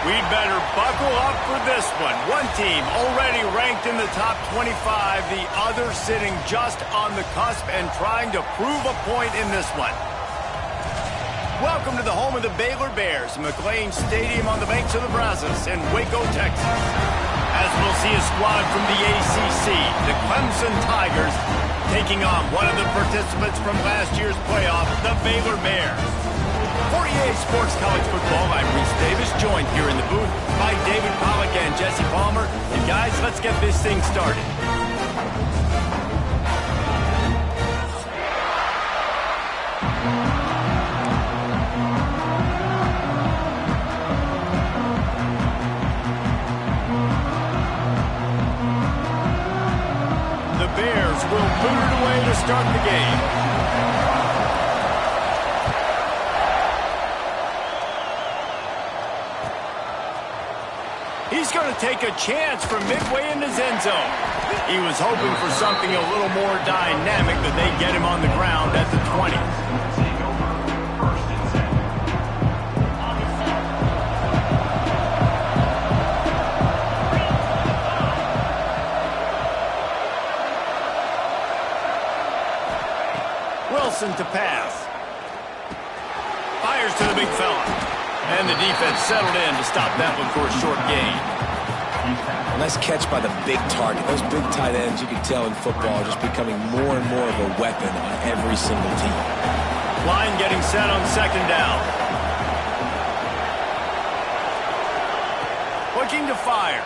We'd better buckle up for this one. One team already ranked in the top 25, the other sitting just on the cusp and trying to prove a point in this one. Welcome to the home of the Baylor Bears, McLean Stadium on the banks of the Brazos in Waco, Texas. As we'll see a squad from the ACC, the Clemson Tigers, taking on one of the participants from last year's playoff, the Baylor Bears. For EA Sports College Football, I'm Reese Davis, joined here in the booth by David Pollack and Jesse Palmer. And guys, let's get this thing started. The Bears will boot it away to start the game. He's going to take a chance from midway in his end zone. He was hoping for something a little more dynamic, but they get him on the ground at the 20. Wilson to pass. Fires to the big fella. And the defense settled in to stop that one for a short gain. Nice catch by the big target. Those big tight ends, you can tell in football, are just becoming more and more of a weapon on every single team. Line getting set on second down. Looking to fire.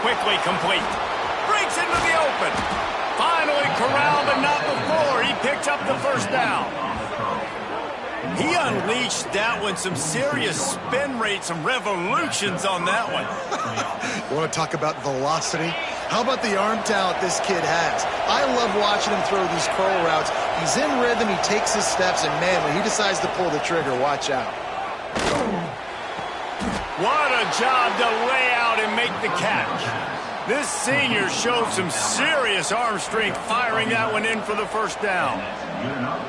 Quickly complete. Breaks into the open. Finally corralled, but not before. He picks up the first down. He unleashed that one, some serious spin rate, some revolutions on that one. You want to talk about velocity? How about the arm talent this kid has? I love watching him throw these curl routes. He's in rhythm, he takes his steps, and man, when he decides to pull the trigger, watch out. What a job to lay out and make the catch. This senior showed some serious arm strength firing that one in for the first down.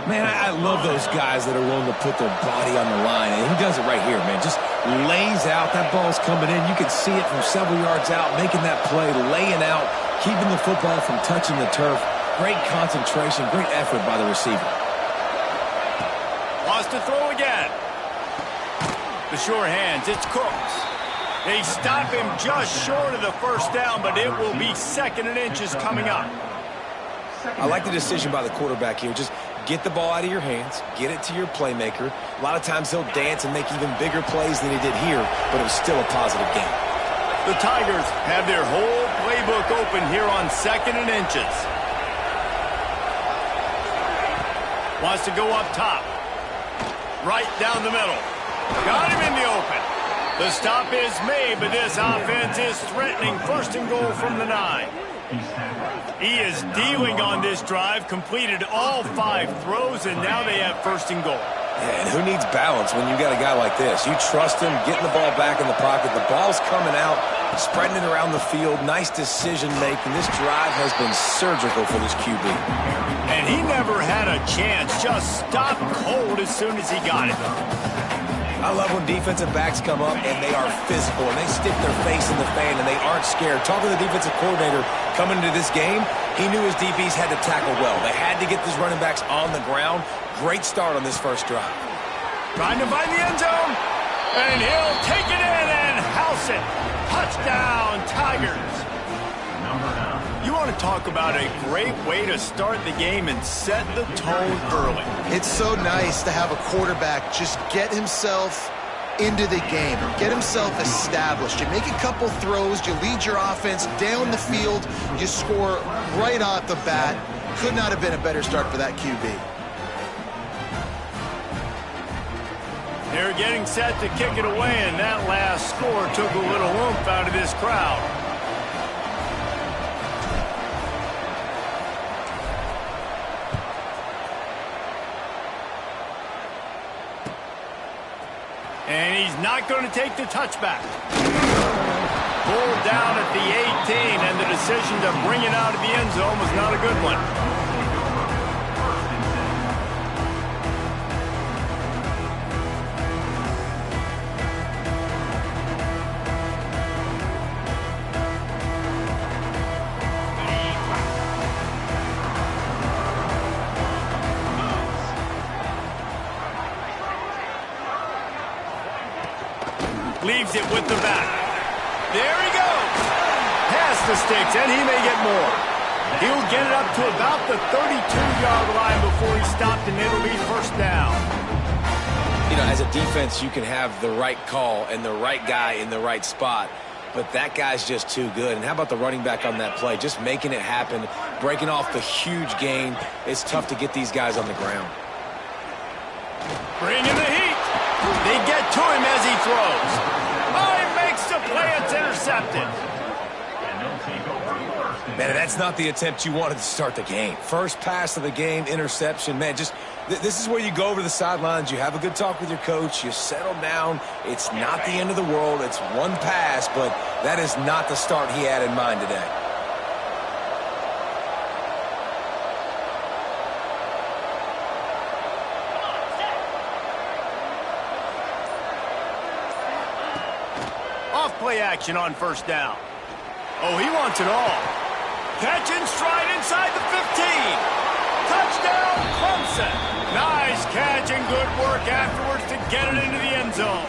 Man, I love those guys that are willing to put their body on the line, and he does it right here, man. Just lays out. That ball's coming in. You can see it from several yards out, making that play, laying out, keeping the football from touching the turf. Great concentration, great effort by the receiver. Wants to throw again. The sure hands, it's Cooks. They stop him just short of the first down, but it will be second and inches coming up. I like the decision by the quarterback here. Just get the ball out of your hands, get it to your playmaker. A lot of times he'll dance and make even bigger plays than he did here, but it was still a positive game. The Tigers have their whole playbook open here on second and inches. Wants to go up top. Right down the middle. Got him in the open. The stop is made, but this offense is threatening first and goal from the 9. He is dealing on this drive, completed all 5 throws, and now they have first and goal. Yeah, and who needs balance when you got a guy like this? You trust him, getting the ball back in the pocket. The ball's coming out, spreading it around the field. Nice decision-making. This drive has been surgical for this QB. And he never had a chance. Just stopped cold as soon as he got it. I love when defensive backs come up and they are physical and they stick their face in the fan and they aren't scared. Talking to the defensive coordinator coming into this game, he knew his DBs had to tackle well. They had to get these running backs on the ground. Great start on this first drive. Trying to find the end zone, and he'll take it in and house it. Touchdown, Tigers. You want to talk about a great way to start the game and set the tone early. It's so nice to have a quarterback just get himself into the game, get himself established. You make a couple throws, you lead your offense down the field, you score right off the bat. Could not have been a better start for that QB. They're getting set to kick it away, and that last score took a little oomph out of this crowd. And he's not going to take the touchback. Pulled down at the 18, and the decision to bring it out of the end zone was not a good one. Leaves it with the back. There he goes. Past the sticks, and he may get more. He'll get it up to about the 32-yard line before he stopped, and it'll be first down. You know, as a defense, you can have the right call and the right guy in the right spot, but that guy's just too good. And how about the running back on that play? Just making it happen, breaking off the huge gain. It's tough to get these guys on the ground. Bringing the heat. They get to him as he throws. Oh, he makes the play. It's intercepted. Man, that's not the attempt you wanted to start the game. First pass of the game, interception. Man, just this is where you go over the sidelines. You have a good talk with your coach. You settle down. It's not the end of the world. It's one pass, but that is not the start he had in mind today. Off-play action on first down. Oh, he wants it all. Catch and stride inside the 15. Touchdown, Clemson. Nice catch and good work afterwards to get it into the end zone.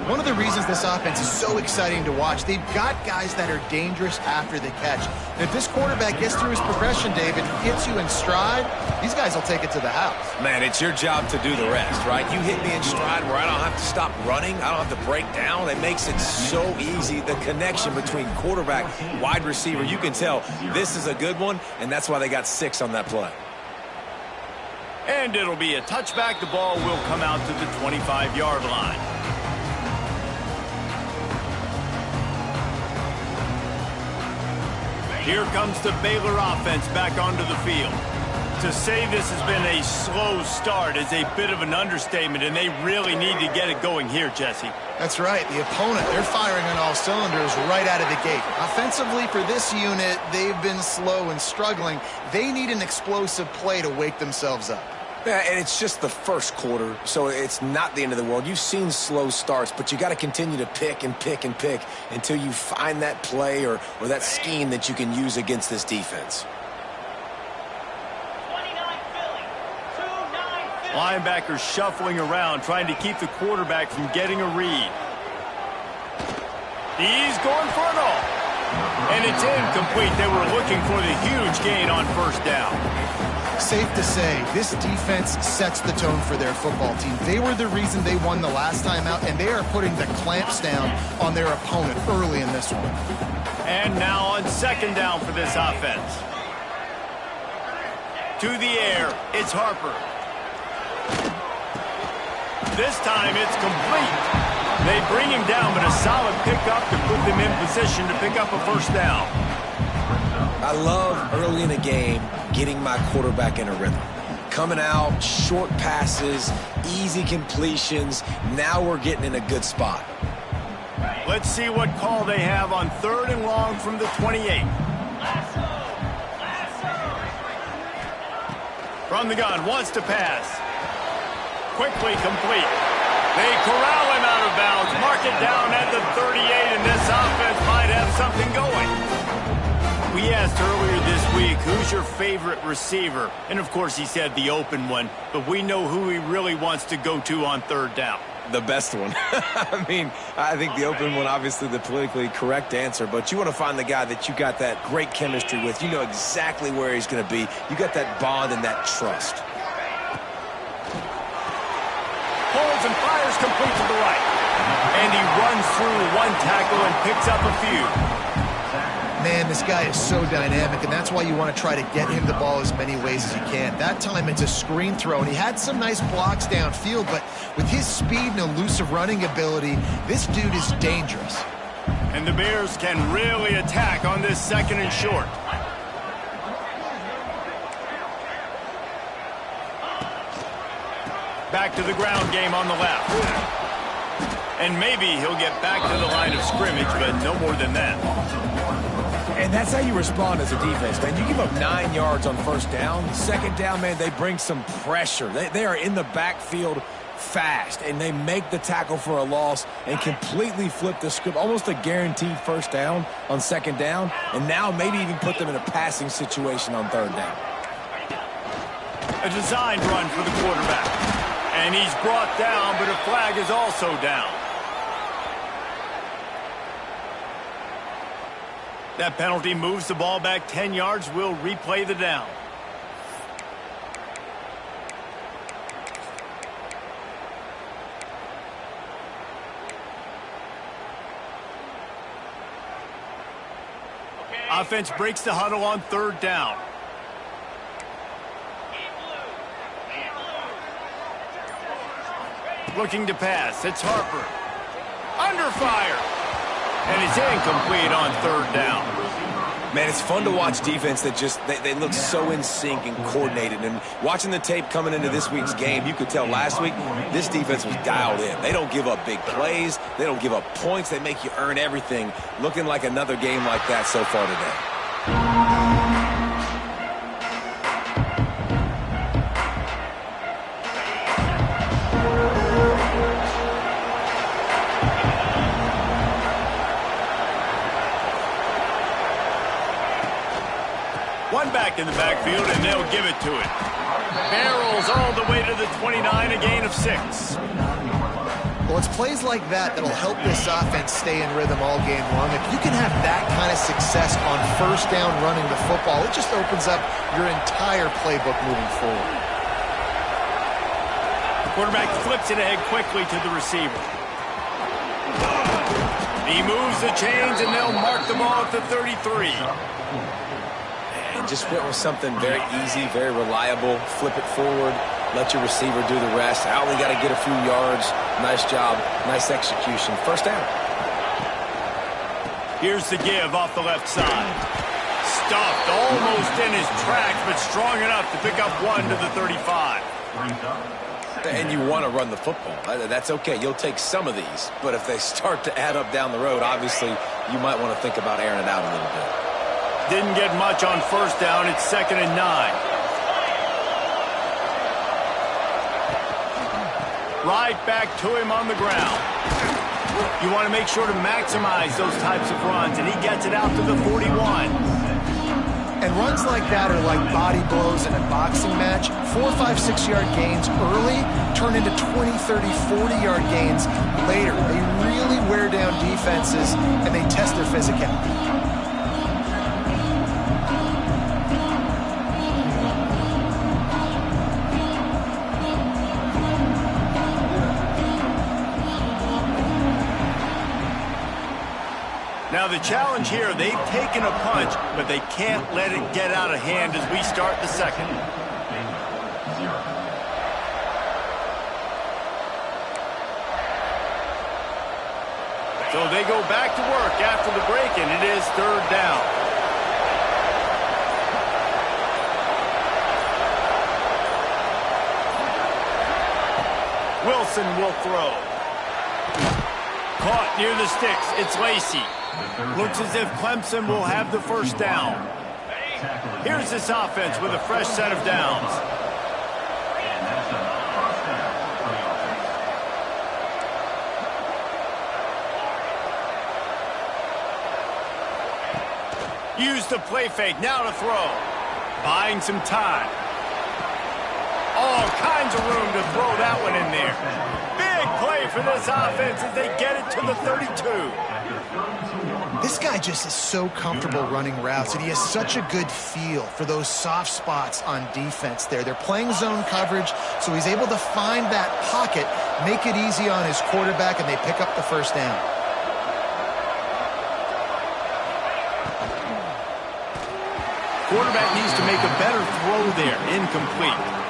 One of the reasons this offense is so exciting to watch, they've got guys that are dangerous after the catch. And if this quarterback gets through his progression, David, hits you in stride, these guys will take it to the house. Man, it's your job to do the rest, right? You hit me in stride where I don't have to stop running. I don't have to break down. It makes it so easy. The connection between quarterback, wide receiver, you can tell this is a good one, and that's why they got 6 on that play. And it'll be a touchback. The ball will come out to the 25-yard line. Here comes the Baylor offense back onto the field. To say this has been a slow start is a bit of an understatement, and they really need to get it going here, Jesse. That's right. The opponent, they're firing on all cylinders right out of the gate. Offensively, for this unit, they've been slow and struggling. They need an explosive play to wake themselves up. Yeah, and it's just the first quarter, so it's not the end of the world. You've seen slow starts, but you got to continue to pick and pick and pick until you find that play or that scheme that you can use against this defense. Linebackers shuffling around, trying to keep the quarterback from getting a read. He's going for it all. And it's incomplete. They were looking for the huge gain on first down. Safe to say, this defense sets the tone for their football team. They were the reason they won the last time out, and they are putting the clamps down on their opponent early in this one. And now on second down for this offense. To the air, it's Harper. This time it's complete. They bring him down, but a solid pickup to put them in position to pick up a first down. I love early in a game getting my quarterback in a rhythm. Coming out, short passes, easy completions. Now we're getting in a good spot. Let's see what call they have on 3rd and long from the 28. From the gun, wants to pass. Quickly complete. They corral him out of bounds, mark it down at the 38, and this offense might have something going. We asked earlier this week, who's your favorite receiver? And of course he said the open one, but we know who he really wants to go to on 3rd down. The best one. I mean, I think the open one, obviously the politically correct answer, but you want to find the guy that you got that great chemistry with. You know exactly where he's going to be. You got that bond and that trust. Pulls and fires complete to the right. And he runs through one tackle and picks up a few. Man, this guy is so dynamic, and that's why you want to try to get him the ball as many ways as you can. That time it's a screen throw, and he had some nice blocks downfield, but with his speed and elusive running ability, this dude is dangerous. And the Bears can really attack on this 2nd and short. Back to the ground game on the left. And maybe he'll get back to the line of scrimmage, but no more than that. And that's how you respond as a defense, man. You give up 9 yards on 1st down. 2nd down, man, they bring some pressure. They are in the backfield fast, and they make the tackle for a loss and completely flip the script. Almost a guaranteed 1st down on 2nd down, and now maybe even put them in a passing situation on 3rd down. A designed run for the quarterback. And he's brought down, but a flag is also down. That penalty moves the ball back 10 yards. We'll replay the down. Offense breaks the huddle on 3rd down. Looking to pass. It's Harper. Under fire. And it's incomplete on 3rd down. Man, it's fun to watch defense that just, they look so in sync and coordinated. And watching the tape coming into this week's game, you could tell last week this defense was dialed in. They don't give up big plays. They don't give up points. They make you earn everything. Looking like another game like that so far today. One back in the backfield, and they'll give it to it. Barrels all the way to the 29, a gain of 6. Well, it's plays like that that'll help this offense stay in rhythm all game long. If you can have that kind of success on 1st down running the football, it just opens up your entire playbook moving forward. The quarterback flips it ahead quickly to the receiver. He moves the chains, and they'll mark the ball at the 33. Just went with something very easy, very reliable. Flip it forward, let your receiver do the rest. I only got to get a few yards. Nice job, nice execution. 1st down. Here's the give off the left side. Stuffed almost in his tracks, but strong enough to pick up 1 to the 35. And you want to run the football. That's okay. You'll take some of these. But if they start to add up down the road, obviously you might want to think about airing it out a little bit. Didn't get much on 1st down. It's 2nd and 9. Right back to him on the ground. You want to make sure to maximize those types of runs, and he gets it out to the 41. And runs like that are like body blows in a boxing match. 4, 5, 6-yard gains early turn into 20, 30, 40-yard gains later. They really wear down defenses, and they test their physicality. Now the challenge here, they've taken a punch, but they can't let it get out of hand as we start the 2nd. So they go back to work after the break, and it is 3rd down. Wilson will throw. Caught near the sticks. It's Lacey. Looks as if Clemson will have the 1st down. Here's this offense with a fresh set of downs. Use the play fake. Now to throw. Buying some time. All kinds of room to throw that one in there. Big play for this offense as they get it to the 32. This guy just is so comfortable running routes, and he has such a good feel for those soft spots on defense there. They're playing zone coverage, so he's able to find that pocket, make it easy on his quarterback, and they pick up the 1st down. Quarterback needs to make a better throw there. Incomplete.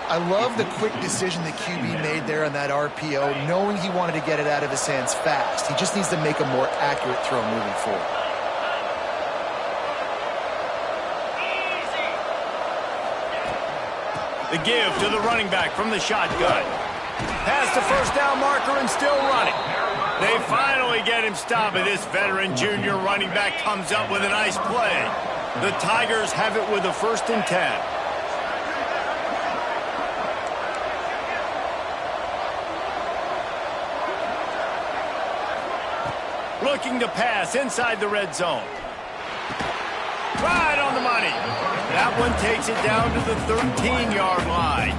I love the quick decision that QB made there on that RPO, knowing he wanted to get it out of his hands fast. He just needs to make a more accurate throw moving forward. The give to the running back from the shotgun. Past the 1st down marker and still running. They finally get him stopped, and this veteran junior running back comes up with a nice play. The Tigers have it with a 1st and 10. Looking to pass inside the red zone. Right on the money. That one takes it down to the 13-yard line.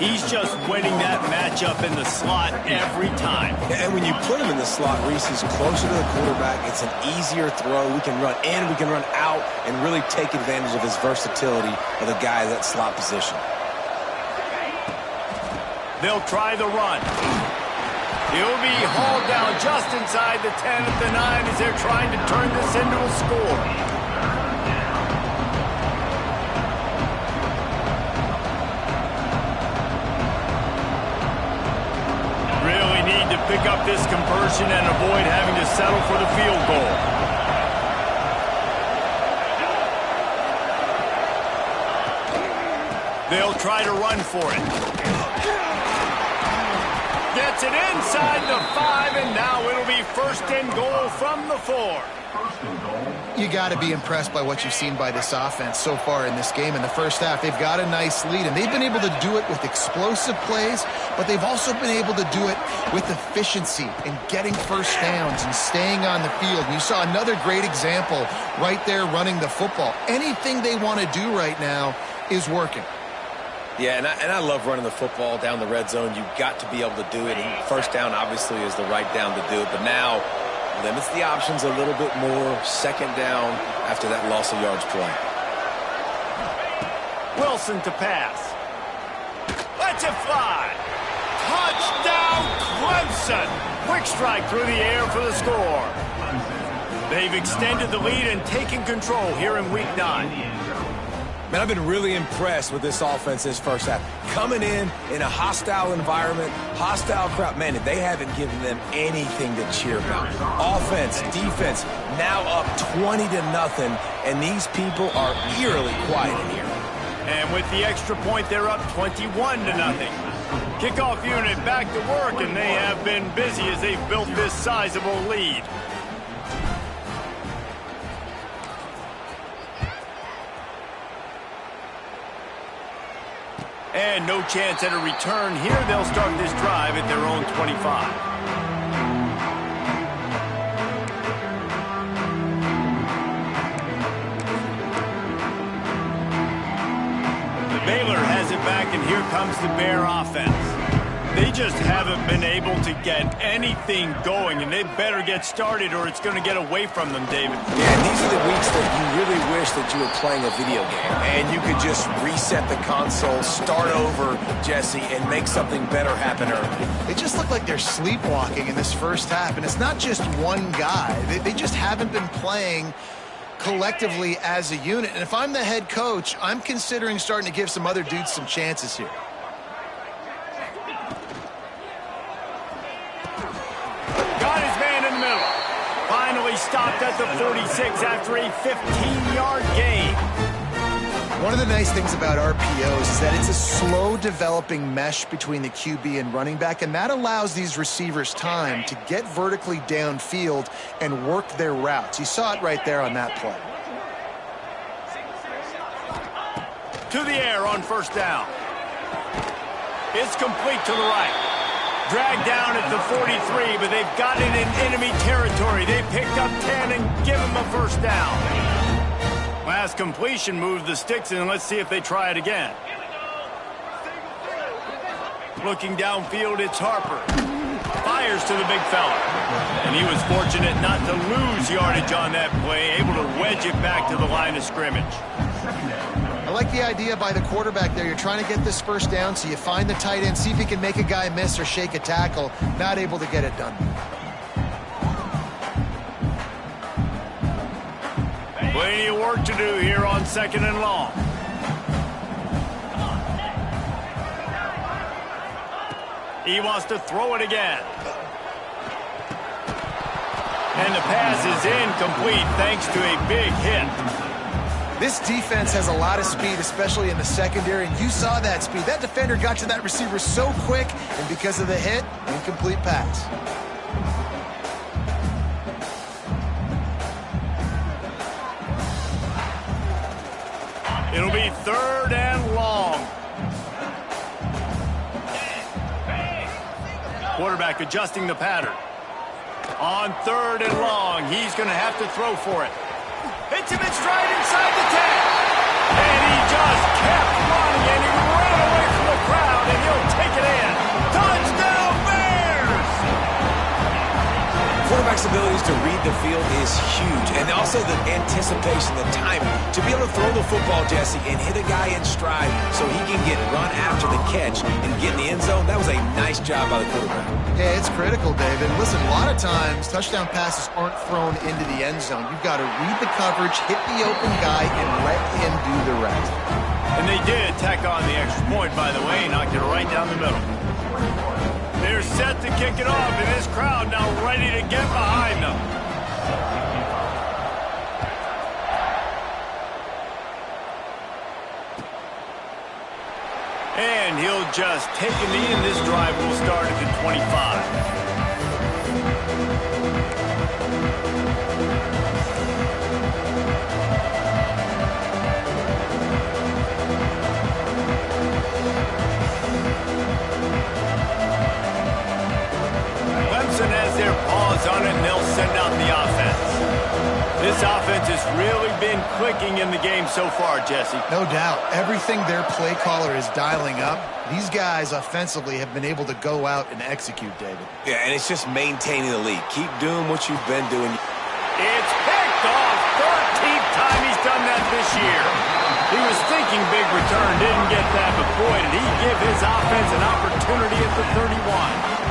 He's just winning that matchup in the slot every time. And when you put him in the slot, Reese, he's closer to the quarterback. It's an easier throw. We can run in, we can run out, and really take advantage of his versatility of the guy in that slot position. They'll try the run. He'll be hauled down just inside the 10 at the 9 as they're trying to turn this into a score. Really need to pick up this conversion and avoid having to settle for the field goal. They'll try to run for it. Gets it inside the 5, and now it'll be 1st and goal from the 4. You got to be impressed by what you've seen by this offense so far in this game. In the first half, they've got a nice lead, and they've been able to do it with explosive plays, but they've also been able to do it with efficiency and getting first downs and staying on the field. And you saw another great example right there running the football. Anything they want to do right now is working. Yeah, and I love running the football down the red zone. You've got to be able to do it. And 1st down, obviously, is the right down to do it. But now, limits the options a little bit more. 2nd down after that loss of yards play. Wilson to pass. Lets it fly. Touchdown, Clemson. Quick strike through the air for the score. They've extended the lead and taken control here in Week 9. Man, I've been really impressed with this offense this first half. Coming in a hostile environment, hostile crowd. Man, they haven't given them anything to cheer about. Offense, defense, now up 20-0, and these people are eerily quiet in here. And with the extra point, they're up 21-0. Kickoff unit back to work, and they have been busy as they've built this sizable lead. And no chance at a return here. They'll start this drive at their own 25. Baylor has it back, and here comes the Bear offense. They just haven't been able to get anything going, and they better get started or it's going to get away from them, David. Yeah, these are the weeks that you really wish that you were playing a video game and you could just reset the console, start over, Jesse, and make something better happen early. They just look like they're sleepwalking in this first half, and it's not just one guy. They just haven't been playing collectively as a unit. And if I'm the head coach, I'm considering starting to give some other dudes some chances here. Stopped at the 46 after a 15-yard gain. One of the nice things about RPOs is that it's a slow developing mesh between the QB and running back, and that allows these receivers time to get vertically downfield and work their routes. You saw it right there on that play. To the air on 1st down. It's complete to the right. Dragged down at the 43, but they've got it in enemy territory. They picked up 10 and give him a 1st down. Last completion moved the sticks, and let's see if they try it again. Looking downfield, it's Harper. Fires to the big fella. And he was fortunate not to lose yardage on that play, able to wedge it back to the line of scrimmage. I like the idea by the quarterback there. You're trying to get this 1st down, so you find the tight end, see if he can make a guy miss or shake a tackle. Not able to get it done. Plenty of work to do here on 2nd and long. He wants to throw it again. And the pass is incomplete thanks to a big hit. This defense has a lot of speed, especially in the secondary, and you saw that speed. That defender got to that receiver so quick, and because of the hit, incomplete pass. It'll be 3rd and long. Quarterback adjusting the pattern. On 3rd and long, he's going to have to throw for it. Hits him in stride inside the 10. And he just kept running, and he ran away from the crowd, and he'll quarterback's abilities to read the field is huge, and also the anticipation, the timing. To be able to throw the football, Jesse, and hit a guy in stride so he can get run after the catch and get in the end zone, that was a nice job by the quarterback. Yeah, it's critical, David. Listen, a lot of times, touchdown passes aren't thrown into the end zone. You've got to read the coverage, hit the open guy, and let him do the rest. And they did tack on the extra point, by the way, knocked it right down the middle. They're set to kick it off, and this crowd now ready to get behind them. And he'll just take a knee, and this drive will start at the 25. Has their paws on it, and they'll send out the offense. This offense has really been clicking in the game so far, Jesse. No doubt. Everything their play caller is dialing up, these guys offensively have been able to go out and execute, David. Yeah, and it's just maintaining the lead. Keep doing what you've been doing. It's picked off. 13th time he's done that this year. He was thinking big return, didn't get that, but boy, did he give his offense an opportunity at the 31.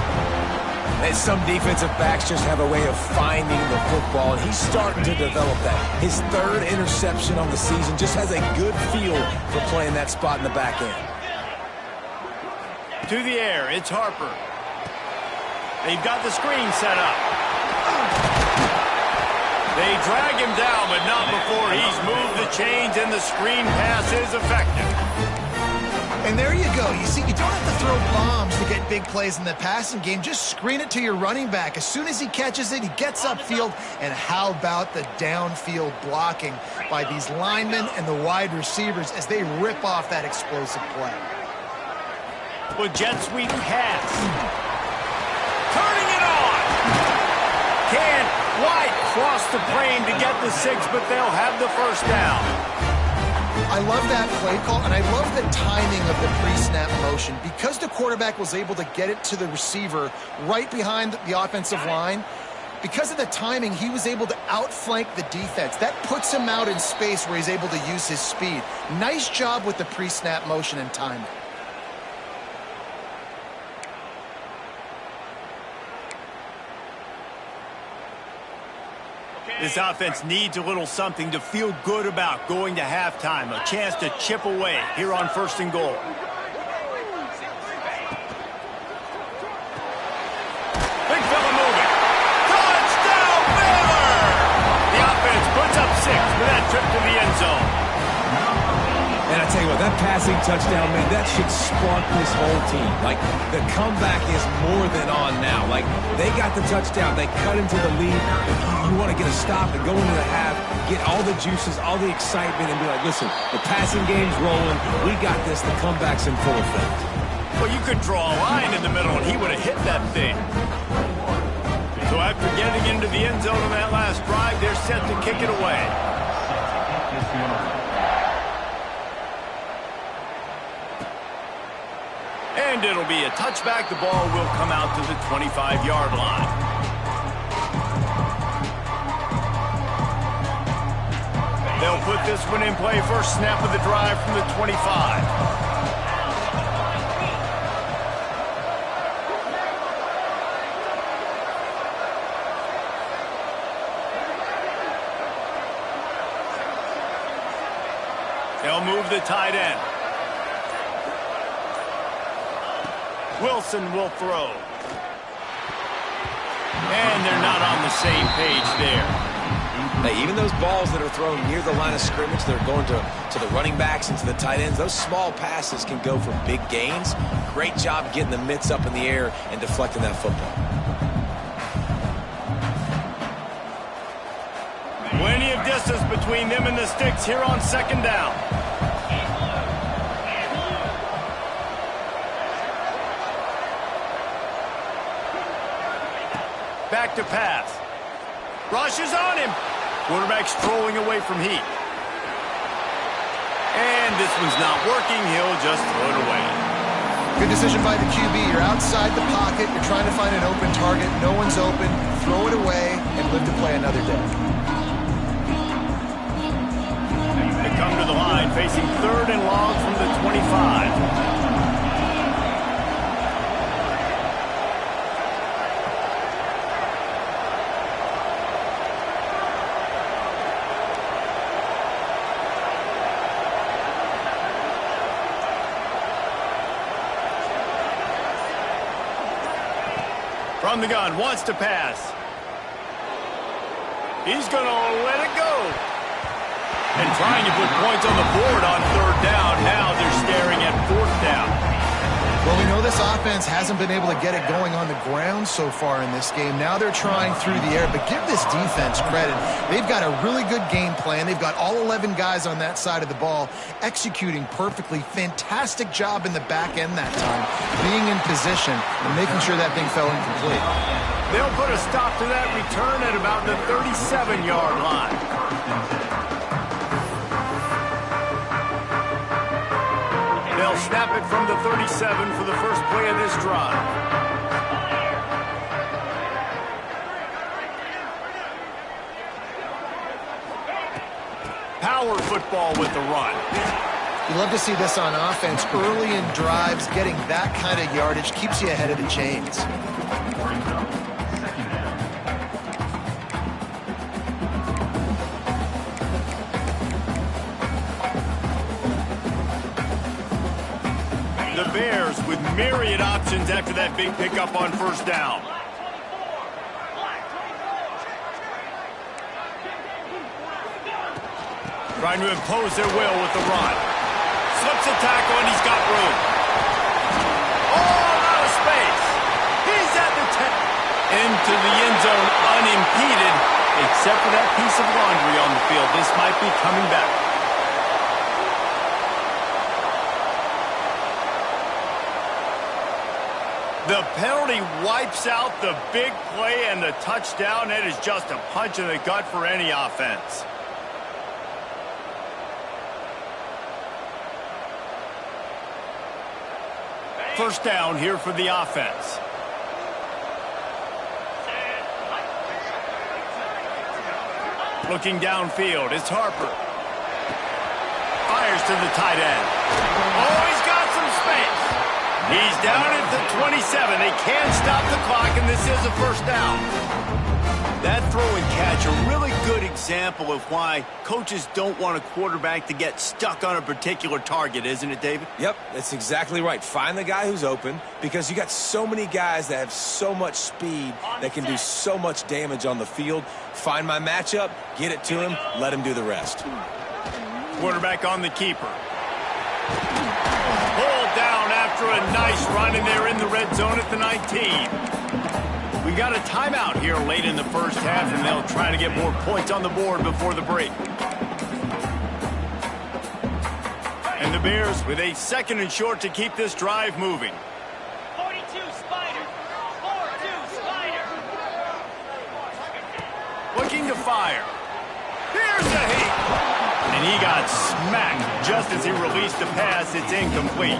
And some defensive backs just have a way of finding the football, and he's starting to develop that. His third interception on the season, just has a good feel for playing that spot in the back end. To the air, it's Harper. They've got the screen set up. They drag him down, but not before he's moved the chains, and the screen pass is effective. And there you go. You see, you don't have to throw bombs to get big plays in the passing game. Just screen it to your running back. As soon as he catches it, he gets upfield. And how about the downfield blocking by these linemen and the wide receivers as they rip off that explosive play? Well, jet sweep pass. Turning it on. Can't quite cross the plane to get the 6, but they'll have the first down. I love that play call, and I love the timing of the pre-snap motion. Because the quarterback was able to get it to the receiver right behind the offensive line, because of the timing, he was able to outflank the defense. That puts him out in space where he's able to use his speed. Nice job with the pre-snap motion and timing. This offense needs a little something to feel good about going to halftime. A chance to chip away here on 1st and goal. Big fella moving. Touchdown, Baylor! The offense puts up 6 for that trip to the end zone. And I tell you what, that passing touchdown, man, that should spark this whole team. Like, the comeback is more than on now. Like, they got the touchdown. They cut into the lead. You want to get a stop and go into the half, get all the juices, all the excitement, and be like, listen, the passing game's rolling. We got this. The comeback's in full effect. Well, you could draw a line in the middle, and he would have hit that thing. So after getting into the end zone on that last drive, they're set to kick it away. And it'll be a touchback. The ball will come out to the 25-yard line. They'll put this one in play. First snap of the drive from the 25. They'll move the tight end. Wilson will throw. And they're not on the same page there. Hey, even those balls that are thrown near the line of scrimmage, they're going to the running backs and to the tight ends, those small passes can go for big gains. Great job getting the mitts up in the air and deflecting that football. Plenty of distance between them and the sticks here on 2nd down. Back to pass. Rush is on him. Quarterback strolling away from heat. And this one's not working. He'll just throw it away. Good decision by the QB. You're outside the pocket. You're trying to find an open target, no one's open, throw it away, and live to play another day. They come to the line, facing 3rd and long from the 25. From the gun, wants to pass. He's going to let it go. And trying to put points on the board on 3rd down. Now they're staring at 4th down. Well, we know this offense hasn't been able to get it going on the ground so far in this game. Now they're trying through the air, but give this defense credit. They've got a really good game plan. They've got all 11 guys on that side of the ball executing perfectly. Fantastic job in the back end that time, being in position and making sure that thing fell incomplete. They'll put a stop to that return at about the 37-yard line. They'll snap it from the 37 for the first play of this drive. Power football with the run. You love to see this on offense. Early in drives, getting that kind of yardage keeps you ahead of the chains. The Bears with myriad options after that big pickup on 1st down. Trying to impose their will with the run. Slips a tackle and he's got room. Oh, out of space. He's at the 10. Into the end zone unimpeded, except for that piece of laundry on the field. This might be coming back. The penalty wipes out the big play and the touchdown. It is just a punch in the gut for any offense. First down here for the offense. Looking downfield, it's Harper. Fires to the tight end. Oh, he's got some space. He's down at the 27. They can't stop the clock, and this is a first down. That throw and catch, a really good example of why coaches don't want a quarterback to get stuck on a particular target, isn't it, David? Yep, that's exactly right. Find the guy who's open, because you got so many guys that have so much speed that can do so much damage on the field. Find my matchup, get it to him, let him do the rest. Quarterback on the keeper. Pulled down after a nice run, and they're in the red zone at the 19. We got a timeout here late in the first half, and they'll try to get more points on the board before the break. And the Bears with a 2nd and short to keep this drive moving. 42 Spider. 4-2 Spider. Looking to fire. Here's the heat. And he got smacked just as he released the pass. It's incomplete.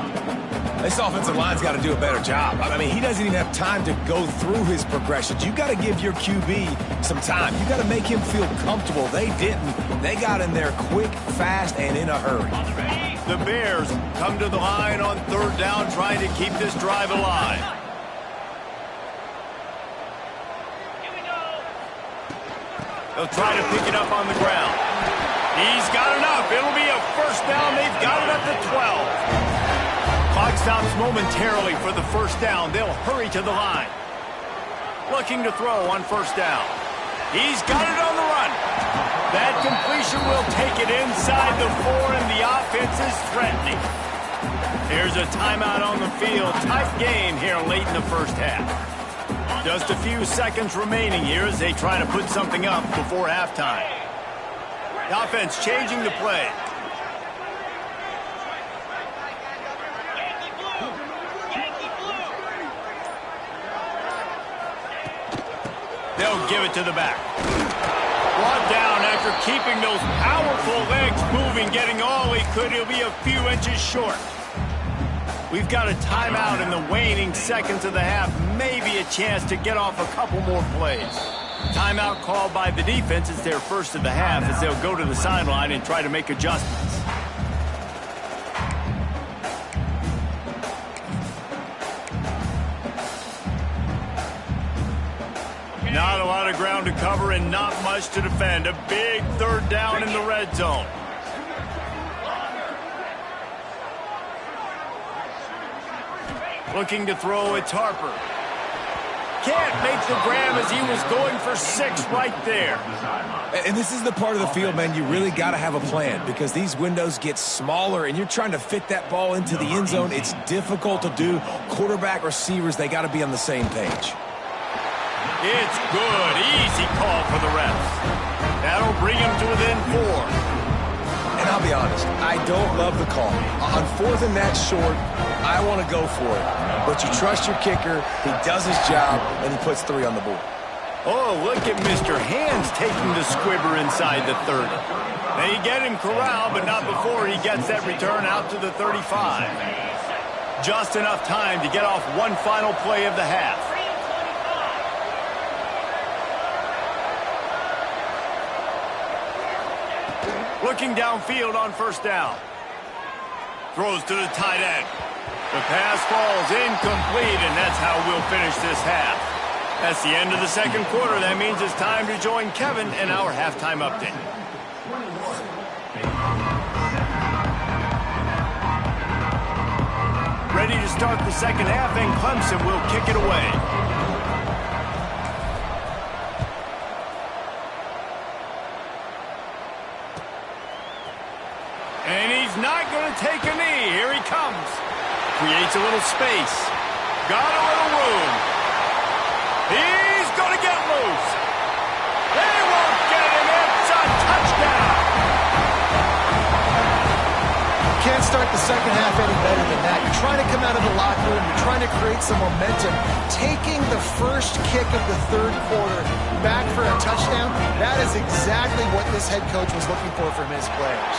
This offensive line's got to do a better job. I mean, he doesn't even have time to go through his progressions. You got to give your QB some time. You got to make him feel comfortable. They didn't. They got in there quick, fast, and in a hurry. The Bears come to the line on 3rd down, trying to keep this drive alive. Here we go. They'll try to pick it up on the ground. He's got enough. It'll be a first down. They've got it at the 12. Clock stops momentarily for the first down. They'll hurry to the line. Looking to throw on 1st down. He's got it on the run. That completion will take it inside the 4, and the offense is threatening. Here's a timeout on the field. Tight game here late in the first half. Just a few seconds remaining here as they try to put something up before halftime. The offense changing the play. They'll give it to the back. Brought down after keeping those powerful legs moving, getting all he could. He'll be a few inches short. We've got a timeout in the waning seconds of the half. Maybe a chance to get off a couple more plays. Timeout called by the defense. It's their first of the half as they'll go to the sideline and try to make adjustments. Not a lot of ground to cover and not much to defend. A big third down in the red zone. Looking to throw, it's Harper. Can't make the grab as he was going for 6 right there. And this is the part of the field, man, you really got to have a plan because these windows get smaller and you're trying to fit that ball into the end zone. It's difficult to do. Quarterback, receivers, they got to be on the same page. It's good. Easy call for the refs. That'll bring him to within 4. And I'll be honest, I don't love the call. On 4th and that short, I want to go for it. But you trust your kicker, he does his job, and he puts 3 on the board. Oh, look at Mr. Hands taking the squibber inside the 30. They get him corralled, but not before he gets that return out to the 35. Just enough time to get off one final play of the half. Looking downfield on first down. Throws to the tight end. The pass falls incomplete, and that's how we'll finish this half. That's the end of the second quarter. That means it's time to join Kevin in our halftime update. Ready to start the second half, and Clemson will kick it away. And he's not going to take a knee. Here he comes. Creates a little space. Got a little room. He's going to get loose. They won't get him. It's a touchdown. Can't start the second half any better than that. You're trying to come out of the locker room. You're trying to create some momentum. Taking the first kick of the third quarter back for a touchdown, that is exactly what this head coach was looking for from his players.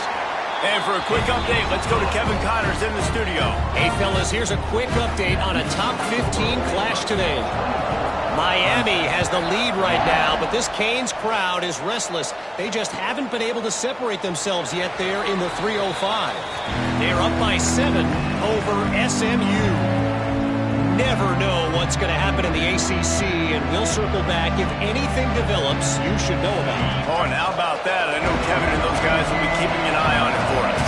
And for a quick update, let's go to Kevin Connors in the studio. Hey, fellas, here's a quick update on a top 15 clash today. Miami has the lead right now, but this Canes crowd is restless. They just haven't been able to separate themselves yet there in the 305. They're up by 7 over SMU. Never know what's going to happen in the ACC, and we'll circle back if anything develops you should know about. Oh, and how about that? I know Kevin and those guys will be keeping an eye on it for us.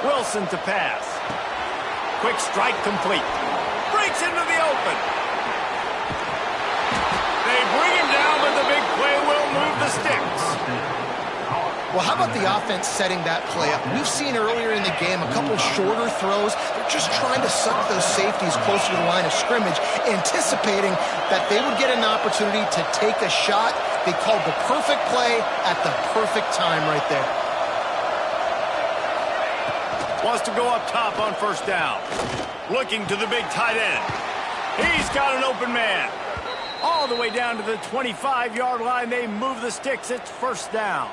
Wilson to pass. Quick strike complete. Breaks into the open. They bring him down, but the big play will move the sticks. Well, how about the offense setting that play up? We've seen earlier in the game a couple shorter throws. They're just trying to suck those safeties closer to the line of scrimmage, anticipating that they would get an opportunity to take a shot. They called the perfect play at the perfect time right there. Wants to go up top on first down. Looking to the big tight end. He's got an open man. All the way down to the 25-yard line. They move the sticks. It's first down.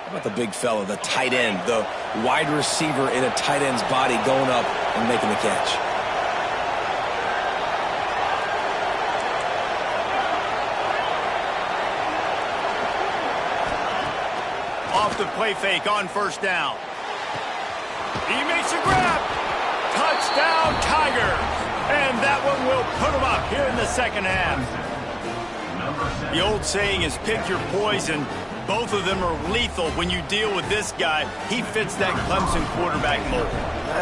How about the big fella, the tight end, the wide receiver in a tight end's body going up and making the catch? Off the play fake on first down. He makes a grab. Touchdown, Tigers. And that one will put them up here in the second half. The old saying is pick your poison. Both of them are lethal when you deal with this guy. He fits that Clemson quarterback mold.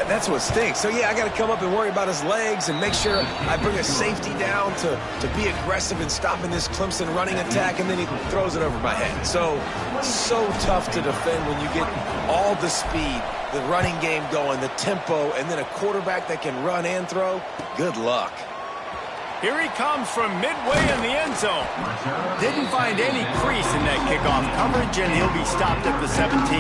That's what stinks. So, yeah, I got to come up and worry about his legs and make sure I bring a safety down to be aggressive in stopping this Clemson running attack, and then he throws it over my head. So tough to defend when you get all the speed, the running game going, the tempo, and then a quarterback that can run and throw. Good luck. Here he comes from midway in the end zone. Didn't find any crease in that kickoff coverage, and he'll be stopped at the 17.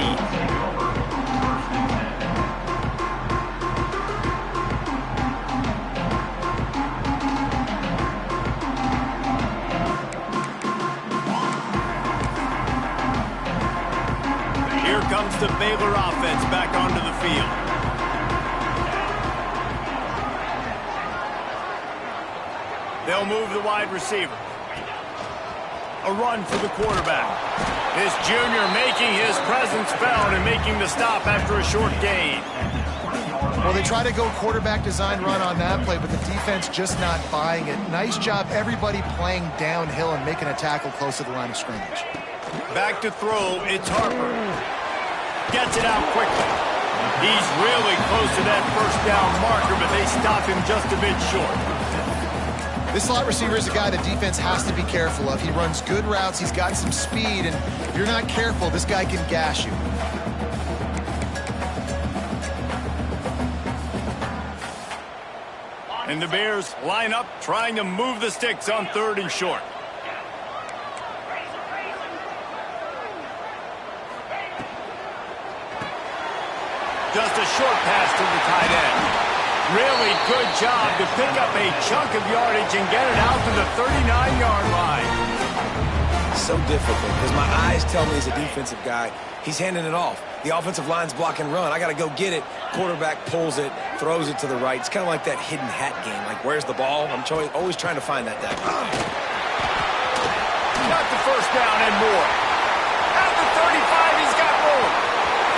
Here comes the Baylor offense back onto the field. They'll move the wide receiver. A run for the quarterback. This junior making his presence felt and making the stop after a short gain. Well, they try to go quarterback design run on that play, but the defense just not buying it. Nice job, everybody playing downhill and making a tackle close to the line of scrimmage. Back to throw, it's Harper. Gets it out quickly. He's really close to that first down marker, but they stop him just a bit short. This slot receiver is a guy the defense has to be careful of. He runs good routes, he's got some speed, and if you're not careful, this guy can gash you. And the Bears line up, trying to move the sticks on 3rd and short. Just a short pass to the tight end. Really good job to pick up a chunk of yardage and get it out to the 39-yard line. So difficult because my eyes tell me he's a defensive guy. He's handing it off. The offensive line's block and run. I got to go get it. Quarterback pulls it, throws it to the right. It's kind of like that hidden hat game. Like, where's the ball? I'm always trying to find that. Got the first down and more. At the 35, he's got more.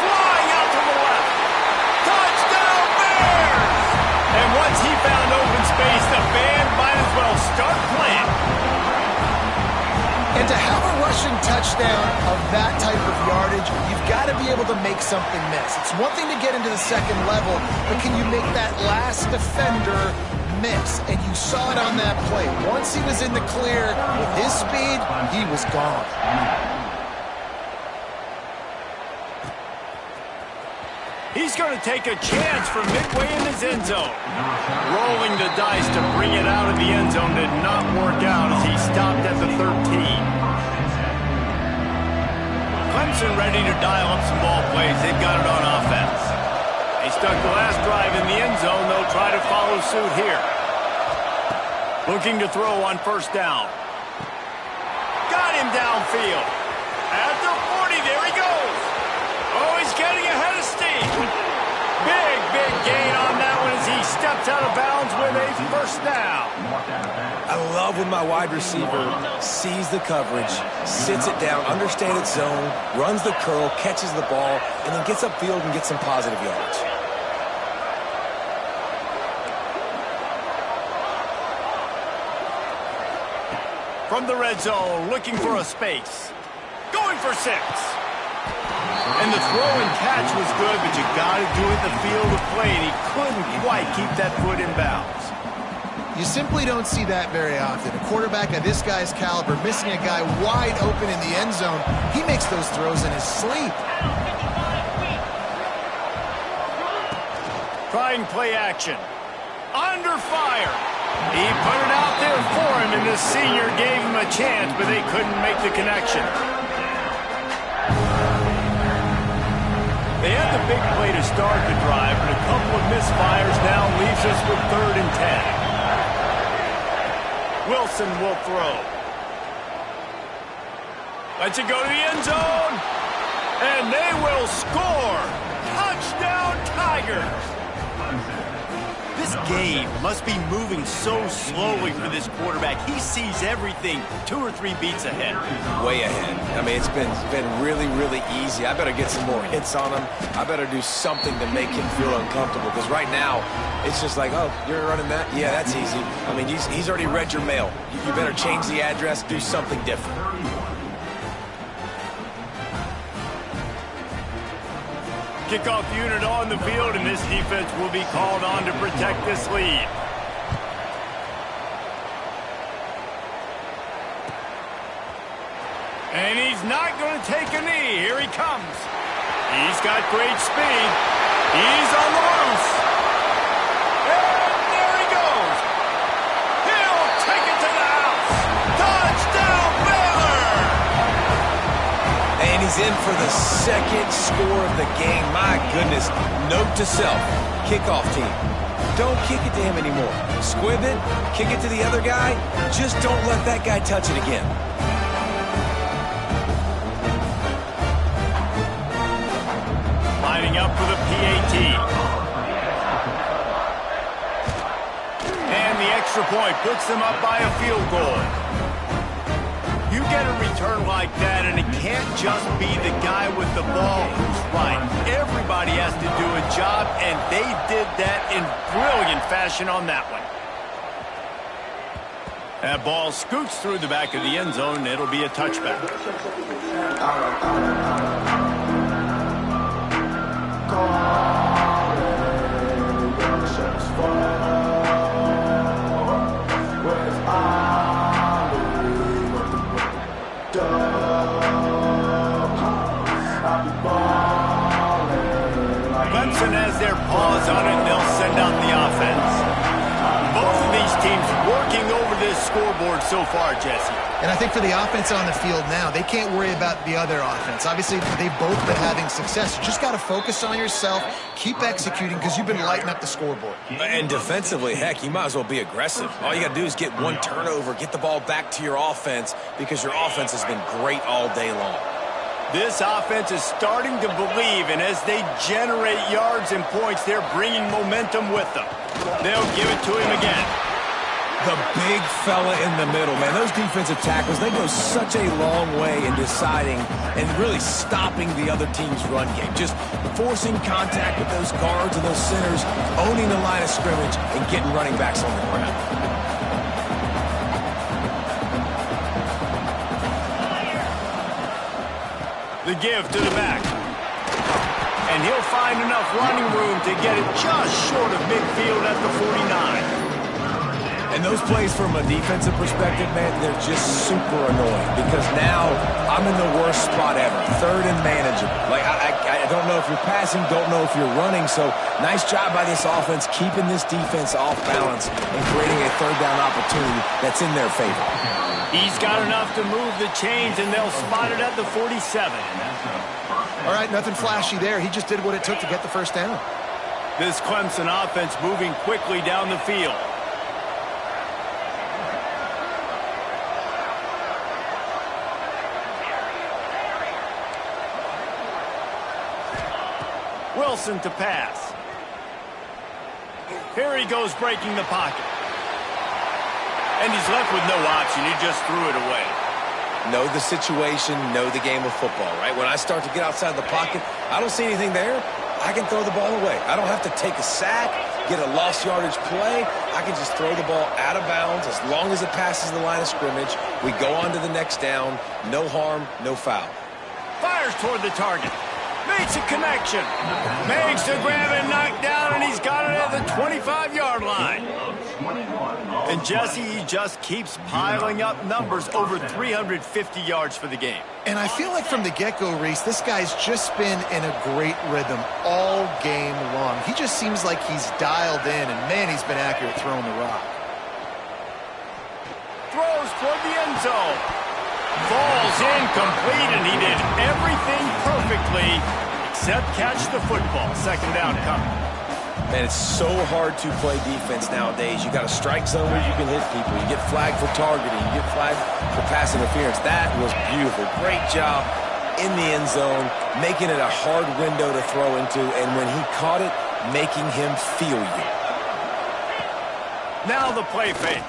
Flying out to the left. Touchdown, Bears! And once he found open space, the band might as well start playing. And to have a rushing touchdown of that type of yardage, you've got to be able to make something miss. It's one thing to get into the second level, but can you make that last defender miss? And you saw it on that play. Once he was in the clear with his speed, he was gone. He's going to take a chance from midway in his end zone. Rolling the dice to bring it out of the end zone did not work out as he stopped at the 13. Clemson ready to dial up some ball plays. They've got it on offense. They stuck the last drive in the end zone. They'll try to follow suit here. Looking to throw on 1st down. Got him downfield. At the 40, there he goes. Oh, he's getting ahead of steam. Big gain on that one as he steps out of bounds with a 1st down. I love when my wide receiver sees the coverage, sits it down, understands its zone, runs the curl, catches the ball, and then gets upfield and gets some positive yards. From the red zone, looking for a space. Going for 6. And the throw and catch was good, but you got to do it in the field of play, and he couldn't quite keep that foot in bounds. You simply don't see that very often. A quarterback of this guy's caliber missing a guy wide open in the end zone. He makes those throws in his sleep. Trying play action. Under fire. He put it out there for him, and the senior gave him a chance, but they couldn't make the connection. They had the big play to start the drive, but a couple of misfires now leaves us with 3rd and 10. Wilson will throw. Lets it go to the end zone, and they will score. Touchdown, Tigers. This game must be moving so slowly for this quarterback. He sees everything 2 or 3 beats ahead. Way ahead. I mean, it's been really easy. I better get some more hits on him. I better do something to make him feel uncomfortable, because right now it's just like, oh, you're running that? Yeah, that's easy. I mean, he's already read your mail. You better change the address, do something different. Kickoff unit on the field, and this defense will be called on to protect this lead. And he's not going to take a knee. Here he comes. He's got great speed. He's on the loose. And there he goes. He'll take it to the house. Touchdown, Baylor! And he's in for the 2nd score of the game. My goodness. Note to self, kickoff team. Don't kick it to him anymore. Squib it, kick it to the other guy. Just don't let that guy touch it again. up for the PAT. And the extra point puts them up by a field goal. You get a return like that, and it can't just be the guy with the ball who's right. Everybody has to do a job, and they did that in brilliant fashion on that one. That ball scoots through the back of the end zone, and it'll be a touchback. Clemson has their paws on it, and they'll send out the offense. Both of these teams working over this scoreboard so far, Jesse. And I think for the offense on the field now, they can't worry about the other offense. Obviously, they've both been having success. You just got to focus on yourself, keep executing, because you've been lighting up the scoreboard. And defensively, heck, you might as well be aggressive. All you got to do is get one turnover, get the ball back to your offense, because your offense has been great all day long. This offense is starting to believe, and as they generate yards and points, they're bringing momentum with them. They'll give it to him again. The big fella in the middle, man. Those defensive tackles, they go such a long way in deciding and really stopping the other team's run game. Just forcing contact with those guards and those centers, owning the line of scrimmage, and getting running backs on the ground. The give to the back. And he'll find enough running room to get it just short of midfield at the 49. And those plays from a defensive perspective, man, they're just super annoying because now I'm in the worst spot ever, third and manageable. Like, I don't know if you're passing, don't know if you're running, so nice job by this offense keeping this defense off balance and creating a third down opportunity that's in their favor. He's got enough to move the chains, and they'll spot it at the 47. All right, nothing flashy there. He just did what it took to get the first down. This Clemson offense moving quickly down the field. Wilson to pass. Here he goes breaking the pocket. And he's left with no option. He just threw it away. Know the situation, know the game of football, right? When I start to get outside the pocket, I don't see anything there. I can throw the ball away. I don't have to take a sack, get a lost yardage play. I can just throw the ball out of bounds as long as it passes the line of scrimmage. We go on to the next down. No harm, no foul. Fires toward the target. Makes a connection. Makes the grab and knock down, and he's got it at the 25-yard line. And Jesse, he just keeps piling up numbers, over 350 yards for the game. And I feel like from the get-go, Reese, this guy's just been in a great rhythm all game long. He just seems like he's dialed in, and man, he's been accurate throwing the rock. Throws toward the end zone. Falls incomplete, and he did everything perfectly except catch the football. Second down coming. Man, it's so hard to play defense nowadays. You got a strike zone where you can hit people. You get flagged for targeting. You get flagged for pass interference. That was beautiful. Great job in the end zone, making it a hard window to throw into, and when he caught it, making him feel you. Now the play fake.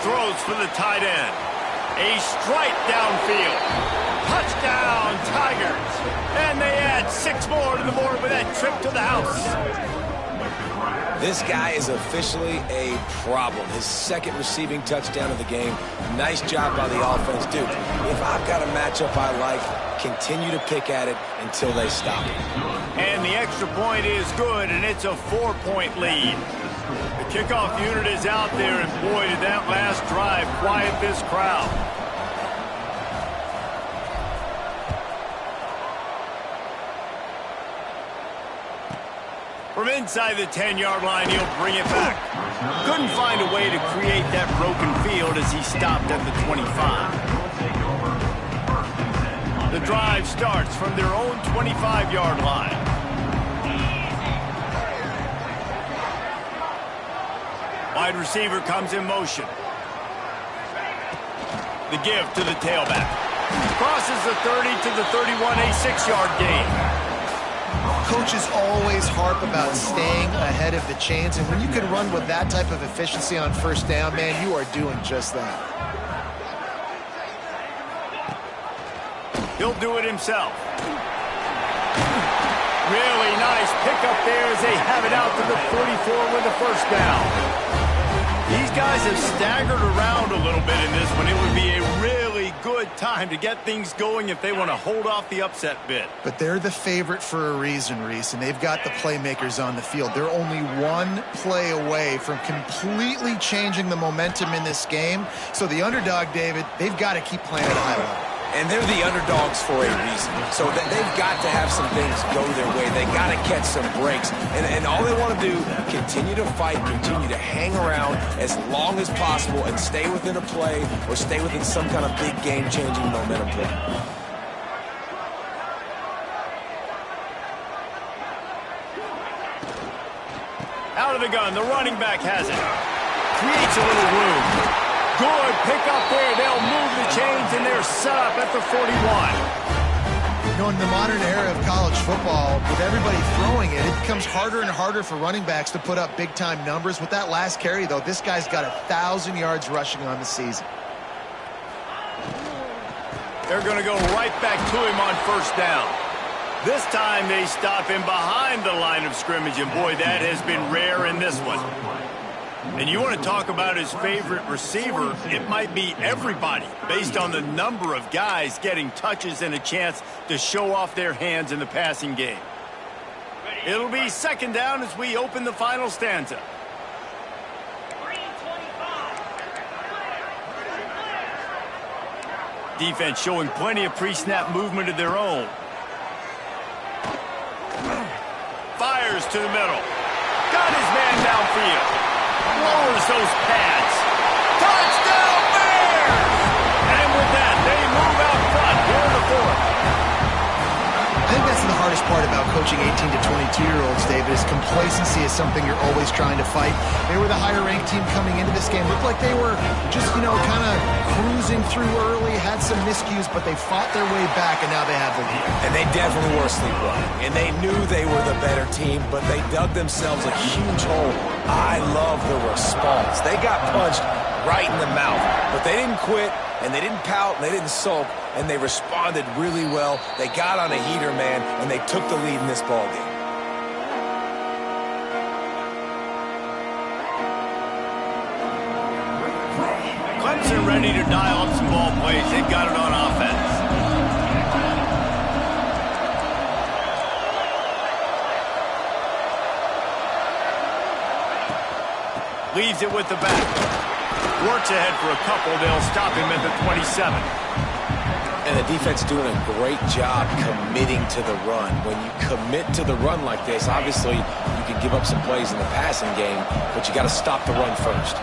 Throws for the tight end. A strike downfield. Touchdown, Tigers. And they add 6 more to the board with that trip to the house. This guy is officially a problem. His second receiving touchdown of the game. Nice job by the offense. Dude, if I've got a matchup I like, continue to pick at it until they stop it. And the extra point is good, and it's a 4-point lead. The kickoff unit is out there, and boy, did that last drive quiet this crowd. From inside the 10-yard line, he'll bring it back. Couldn't find a way to create that broken field as he stopped at the 25. The drive starts from their own 25-yard line. Wide receiver comes in motion. The give to the tailback. Crosses the 30 to the 31, a 6-yard gain. coaches always harp about staying ahead of the chains, and when you can run with that type of efficiency on first down, man, you are doing just that. He'll do it himself. Really nice pickup there as they have it out to the 44 with the first down. These guys have staggered around a little bit in this one. It would be a really good time to get things going if they want to hold off the upset bid. But they're the favorite for a reason, Reese, and they've got the playmakers on the field. They're only one play away from completely changing the momentum in this game. So the underdog, David, they've got to keep playing at a high level. And they're the underdogs for a reason. So they've got to have some things go their way. They got to catch some breaks. And all they want to do, continue to fight, continue to hang around as long as possible and stay within a play or stay within some kind of big game-changing momentum play. Out of the gun, the running back has it. Creates a little room. Good pickup there. They'll move the chains, and they're set up at the 41. You know, in the modern era of college football, with everybody throwing it, it becomes harder and harder for running backs to put up big-time numbers. With that last carry, though, this guy's got 1,000 yards rushing on the season. They're going to go right back to him on first down. This time they stop him behind the line of scrimmage, and boy, that has been rare in this one. And you want to talk about his favorite receiver, it might be everybody based on the number of guys getting touches and a chance to show off their hands in the passing game. It'll be second down as we open the final stanza. Defense showing plenty of pre-snap movement of their own. Fires to the middle. Got his man downfield. Lowers those pads. Touchdown Bears! And with that, they move out front here in the fourth. I think that's the hardest part about coaching 18 to 22-year-olds, David, is complacency is something you're always trying to fight. They were the higher-ranked team coming into this game. Looked like they were just, you know, kind of cruising through early, had some miscues, but they fought their way back, and now they have the lead. And they definitely were sleepwalking. And they knew they were the better team, but they dug themselves a huge hole. I love the response. They got punched right in the mouth, but they didn't quit, and they didn't pout, and they didn't sulk, and they responded really well. They got on a heater, man, and they took the lead in this ballgame. Clemson ready to dial up some ball plays. They've got it on offense. Leaves it with the back. Works ahead for a couple. They'll stop him at the 27. And the defense doing a great job committing to the run. When you commit to the run like this, obviously you can give up some plays in the passing game, but you got to stop the run first.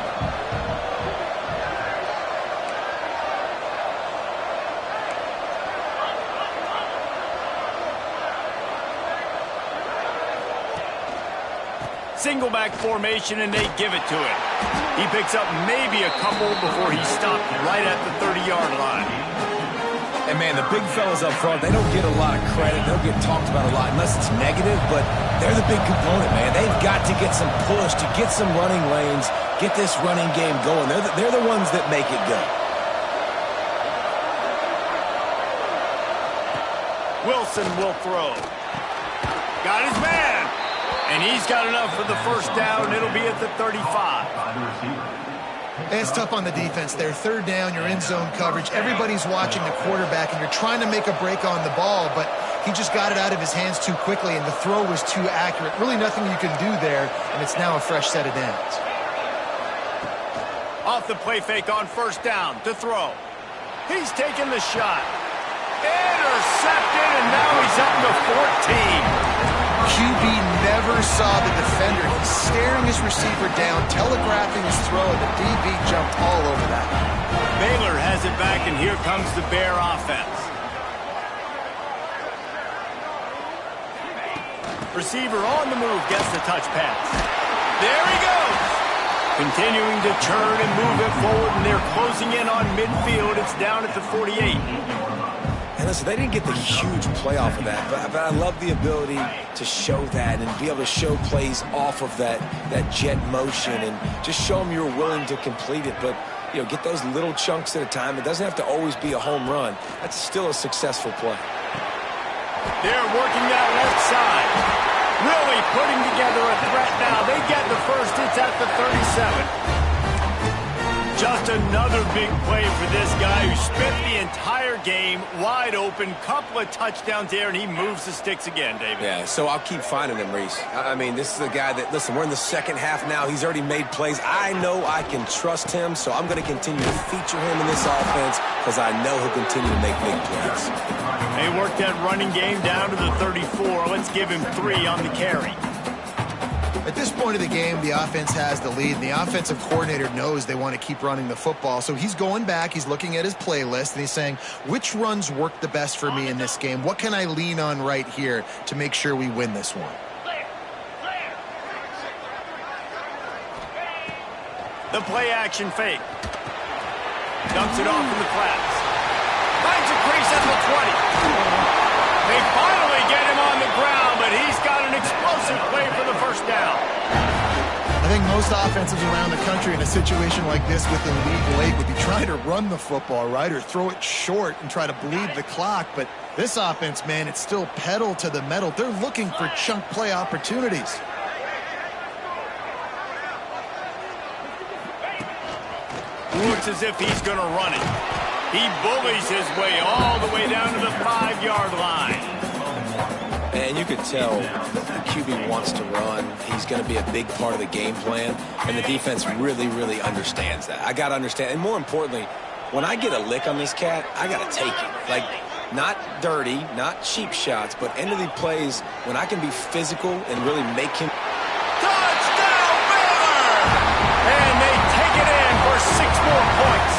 Single back formation, and they give it to him. He picks up maybe a couple before he stopped right at the 30-yard line. And, man, the big fellas up front, they don't get a lot of credit. They don't get talked about a lot unless it's negative, but they're the big component, man. They've got to get some push, to get some running lanes, get this running game going. They're the ones that make it go. Wilson will throw. Got his man. And he's got enough for the first down. It'll be at the 35. And it's tough on the defense there. Third down, you're in zone coverage. Everybody's watching the quarterback, and you're trying to make a break on the ball, but he just got it out of his hands too quickly, and the throw was too accurate. Really nothing you can do there, and it's now a fresh set of downs. Off the play fake on first down to throw. He's taking the shot. Intercepted, and now he's up to 14. QB never saw the defender. He's staring his receiver down, telegraphing his throw, and the DB jumped all over that. Baylor has it back, and here comes the Bear offense. Receiver on the move, gets the touch pass. There he goes! Continuing to turn and move it forward, and they're closing in on midfield. It's down at the 48. And listen, they didn't get the huge play off of that, but I love the ability to show that and be able to show plays off of that jet motion and just show them you're willing to complete it. But, you know, get those little chunks at a time. It doesn't have to always be a home run. That's still a successful play. They're working that left side. Really putting together a threat now. They get the first. It's at the 37. Just another big play for this guy who spent the entire game wide open. Couple of touchdowns there, and he moves the sticks again, David. Yeah, so I'll keep finding him, Reese. I mean, this is a guy that, listen, we're in the second half now. He's already made plays. I know I can trust him, so I'm going to continue to feature him in this offense because I know he'll continue to make big plays. They worked that running game down to the 34. Let's give him 3 on the carry. At this point of the game, the offense has the lead, and the offensive coordinator knows they want to keep running the football. So he's going back, he's looking at his playlist, and he's saying, which runs work the best for me in this game? What can I lean on right here to make sure we win this one? The play action fake. Dumps it off in the flats. Finds a crease at the 20. They finally get him on the ground, but he's got an explosive play for the first down. I think most offenses around the country in a situation like this with the lead late would be trying to run the football, right, or throw it short and try to bleed the clock. But this offense, man, it's still pedal to the metal. They're looking for chunk play opportunities. Looks as if he's going to run it. He bullies his way all the way down to the 5-yard line. And you could tell the QB wants to run. He's going to be a big part of the game plan, and the defense really, really understands that. I got to understand, and more importantly, when I get a lick on this cat, I got to take it. Like, not dirty, not cheap shots, but end of the plays when I can be physical and really make him. Touchdown, Baylor! And they take it in for 6 more points.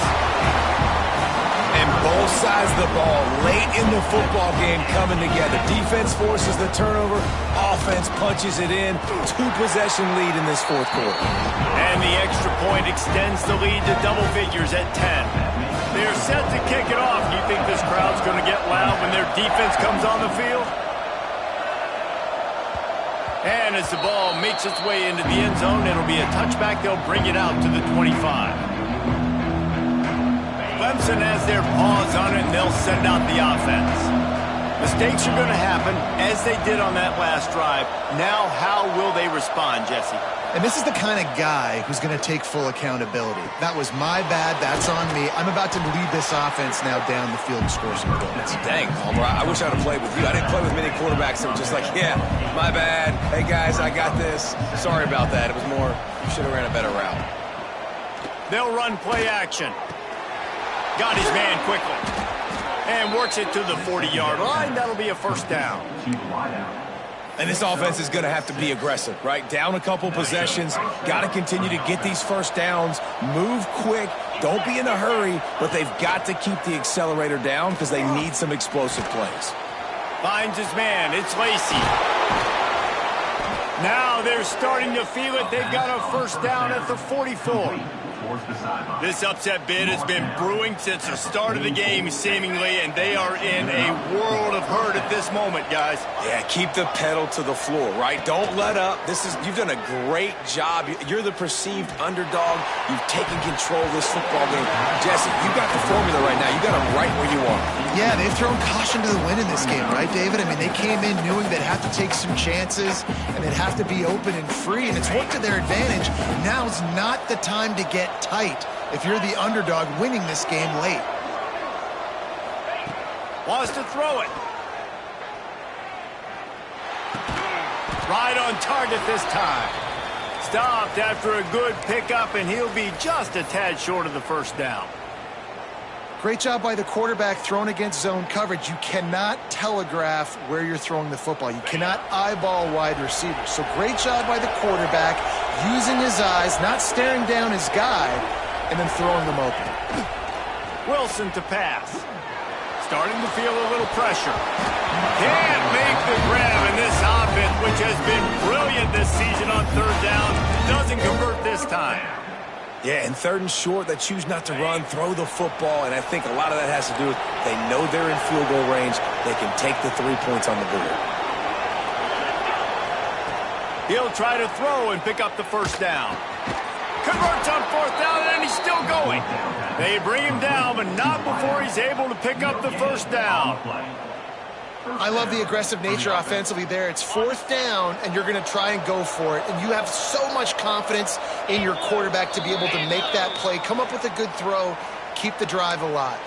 Both sides of the ball late in the football game coming together. Defense forces the turnover. Offense punches it in. 2-possession lead in this fourth quarter. And the extra point extends the lead to double figures at 10. They're set to kick it off. Do you think this crowd's going to get loud when their defense comes on the field? And as the ball makes its way into the end zone, it'll be a touchback. They'll bring it out to the 25. Clemson has their paws on it, and they'll send out the offense. Mistakes are going to happen, as they did on that last drive. Now, how will they respond, Jesse? And this is the kind of guy who's going to take full accountability. That was my bad. That's on me. I'm about to lead this offense now down the field and score some points. Dang, Homer, I wish I'd have played with you. I didn't play with many quarterbacks that were just like, yeah, my bad. Hey, guys, I got this. Sorry about that. It was more, you should have ran a better route. They'll run play action. Got his man quickly. And works it to the 40-yard line. That'll be a first down. And this offense is going to have to be aggressive, right? Down a couple possessions. Got to continue to get these first downs. Move quick. Don't be in a hurry. But they've got to keep the accelerator down because they need some explosive plays. Finds his man. It's Lacey. Now they're starting to feel it. They've got a first down at the 44. This upset bid has been brewing since the start of the game, seemingly, and they are in a world of hurt at this moment, guys. Yeah, keep the pedal to the floor, right? Don't let up. You've done a great job. You're the perceived underdog. You've taken control of this football game. Jesse, you got the formula right now. You got them right where you are. Yeah, they've thrown caution to the wind in this game, right, David? I mean, they came in knowing they'd have to take some chances and they'd have to be open and free, and it's worked to their advantage. Now's not the time to get tight if you're the underdog winning this game late. Wants to throw it. Right on target this time. Stopped after a good pickup, and he'll be just a tad short of the first down. Great job by the quarterback thrown against zone coverage. You cannot telegraph where you're throwing the football. You cannot eyeball wide receivers. So great job by the quarterback using his eyes, not staring down his guy, and then throwing them open. Wilson to pass. Starting to feel a little pressure. Can't make the grab, and this offense, which has been brilliant this season on third down, doesn't convert this time. Yeah, and 3rd and short, they choose not to run, throw the football, and I think a lot of that has to do with they know they're in field goal range. They can take the 3 points on the board. He'll try to throw and pick up the first down. Converts on 4th down, and he's still going. They bring him down, but not before he's able to pick up the first down. I love the aggressive nature offensively there. It's 4th down, and you're going to try and go for it. And you have so much confidence in your quarterback to be able to make that play, come up with a good throw, keep the drive alive.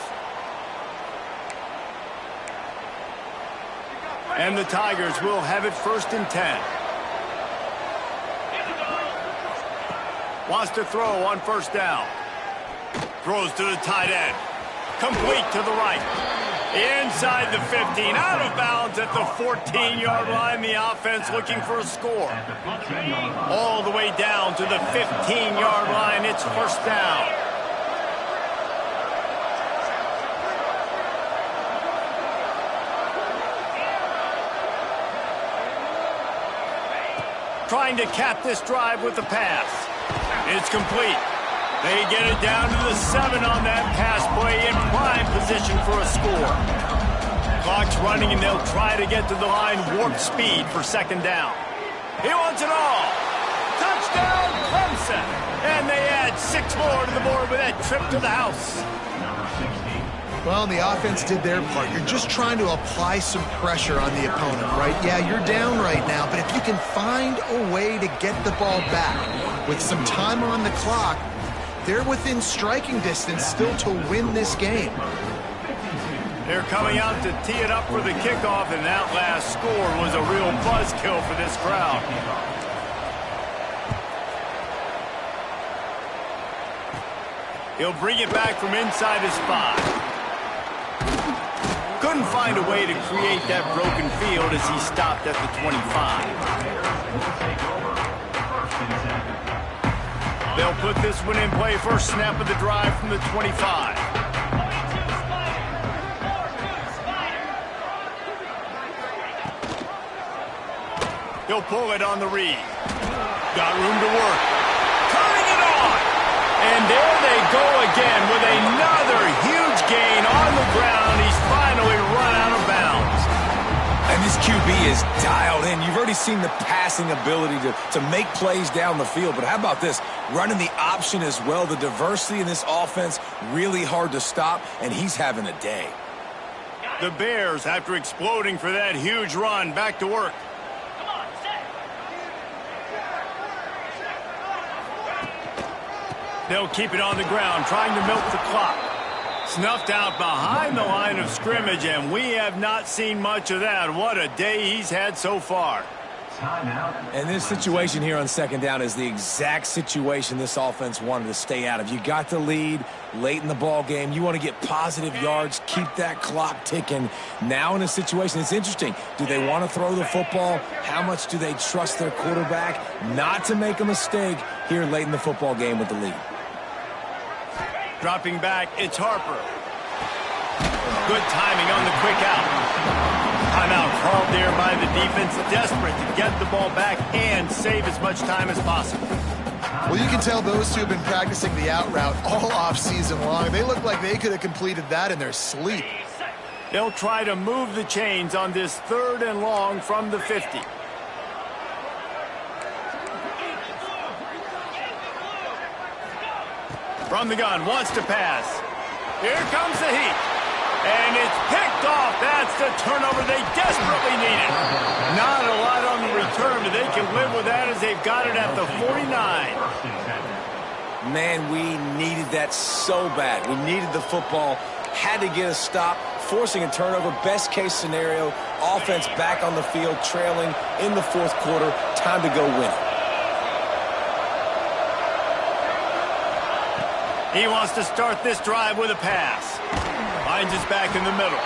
And the Tigers will have it 1st and 10. Wants to throw on 1st down. Throws to the tight end. Complete to the right. Inside the 15, out of bounds at the 14-yard line. The offense looking for a score. All the way down to the 15-yard line. It's 1st down. Trying to cap this drive with the pass. It's complete. They get it down to the 7 on that pass play in prime position for a score. Clock's running, and they'll try to get to the line warp speed for 2nd down. He wants it all. Touchdown, Clemson. And they add 6 more to the board with that trip to the house. Well, the offense did their part. You're just trying to apply some pressure on the opponent, right? Yeah, you're down right now, but if you can find a way to get the ball back with some time on the clock, they're within striking distance still to win this game. They're coming out to tee it up for the kickoff, and that last score was a real buzzkill for this crowd. He'll bring it back from inside his 5. Couldn't find a way to create that broken field as he stopped at the 25. They'll put this one in play first snap of the drive from the 25. He'll pull it on the read. Got room to work. Turning it on. And there they go again with another huge gain on the ground. He's finally run out of bounds. And this QB is dialed in. You've already seen the passing ability to make plays down the field. But how about this? Running the option as well. The diversity in this offense, really hard to stop, and he's having a day. The Bears, after exploding for that huge run, back to work. They'll keep it on the ground, trying to milk the clock. Snuffed out behind the line of scrimmage, and we have not seen much of that. What a day he's had so far. And this situation here on 2nd down is the exact situation this offense wanted to stay out of. You got the lead late in the ball game. You want to get positive yards, keep that clock ticking. Now in a situation, it's interesting. Do they want to throw the football? How much do they trust their quarterback not to make a mistake here late in the football game with the lead? Dropping back, it's Harper. Good timing on the quick out. Timeout called there by the defense, desperate to get the ball back and save as much time as possible. Well, you can tell those two have been practicing the out route all off season long. They look like they could have completed that in their sleep. They'll try to move the chains on this 3rd and long from the 50. From the gun, wants to pass. Here comes the heat. And it's picked off. That's the turnover they desperately needed. Not a lot on the return, but they can live with that as they've got it at the 49. Man, we needed that so bad. We needed the football. Had to get a stop, forcing a turnover. Best case scenario, offense back on the field, trailing in the 4th quarter. Time to go win it. He wants to start this drive with a pass. Finds his back in the middle.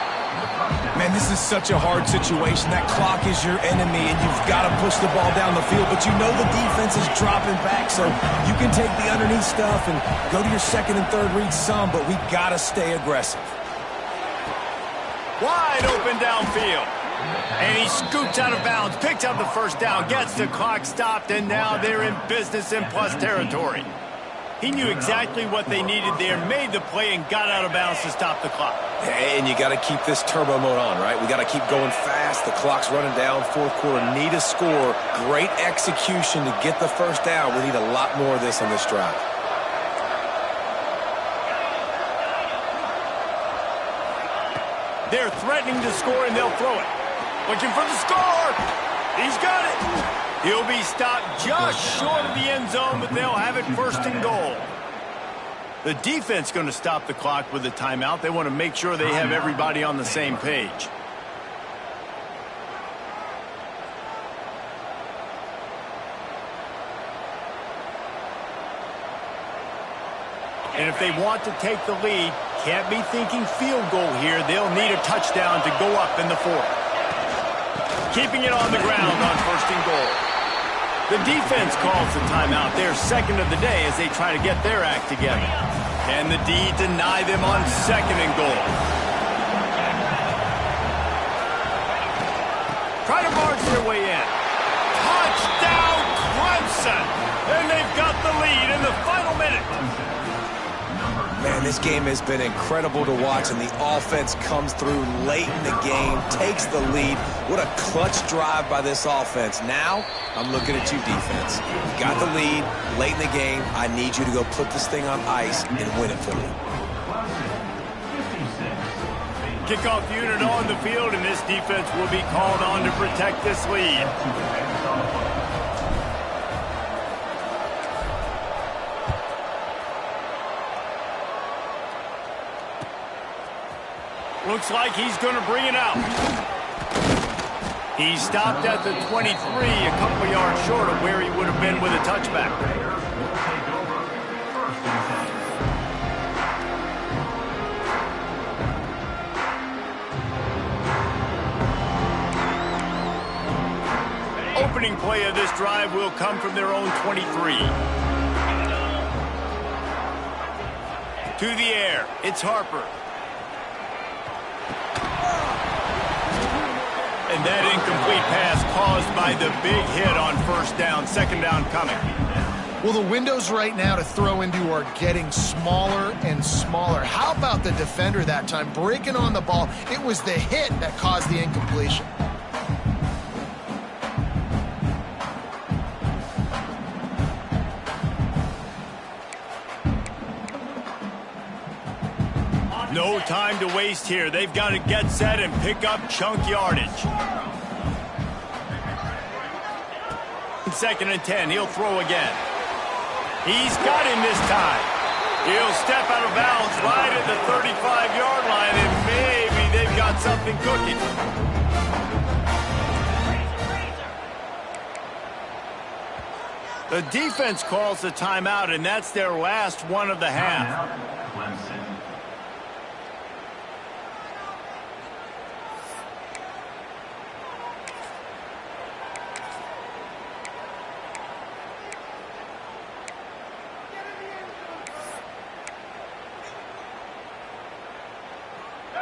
Man, this is such a hard situation. That clock is your enemy, and you've got to push the ball down the field. But you know the defense is dropping back, so you can take the underneath stuff and go to your 2nd and 3rd read some, but we got to stay aggressive. Wide open downfield. And he scoots out of bounds, picks up the first down, gets the clock stopped, and now they're in business in plus territory. He knew exactly what they needed there, made the play, and got out of bounds to stop the clock. And you got to keep this turbo mode on, right? We got to keep going fast. The clock's running down. Fourth quarter, need a score. Great execution to get the first down. We need a lot more of this on this drive. They're threatening to score, and they'll throw it. Looking for the score. He's got it. He'll be stopped just short of the end zone, but they'll have it first and goal. The defense going to stop the clock with a timeout. They want to make sure they have everybody on the same page. And if they want to take the lead, can't be thinking field goal here. They'll need a touchdown to go up in the fourth. Keeping it on the ground on first and goal. The defense calls the timeout, their second of the day, as they try to get their act together. Can the D deny them on second and goal? Try to march their way in. Touchdown, Clemson! And they've got the lead in the final minute. Man, this game has been incredible to watch, and the offense comes through late in the game, takes the lead. What a clutch drive by this offense. Now, I'm looking at you, defense. You got the lead late in the game. I need you to go put this thing on ice and win it for me. Kickoff unit on the field, and this defense will be called on to protect this lead. Looks like he's going to bring it out. He stopped at the 23, a couple yards short of where he would have been with a touchback. Opening play of this drive will come from their own 23. To the air, it's Harper. And that incomplete pass caused by the big hit on first down. Second down coming. Well, the windows right now to throw into are getting smaller and smaller. How about the defender that time breaking on the ball? It was the hit that caused the incompletion. No time to waste here. They've got to get set and pick up chunk yardage. Second and 10. He'll throw again. He's got him this time. He'll step out of bounds right at the 35-yard line, and maybe they've got something cooking. The defense calls the timeout, and that's their last one of the half.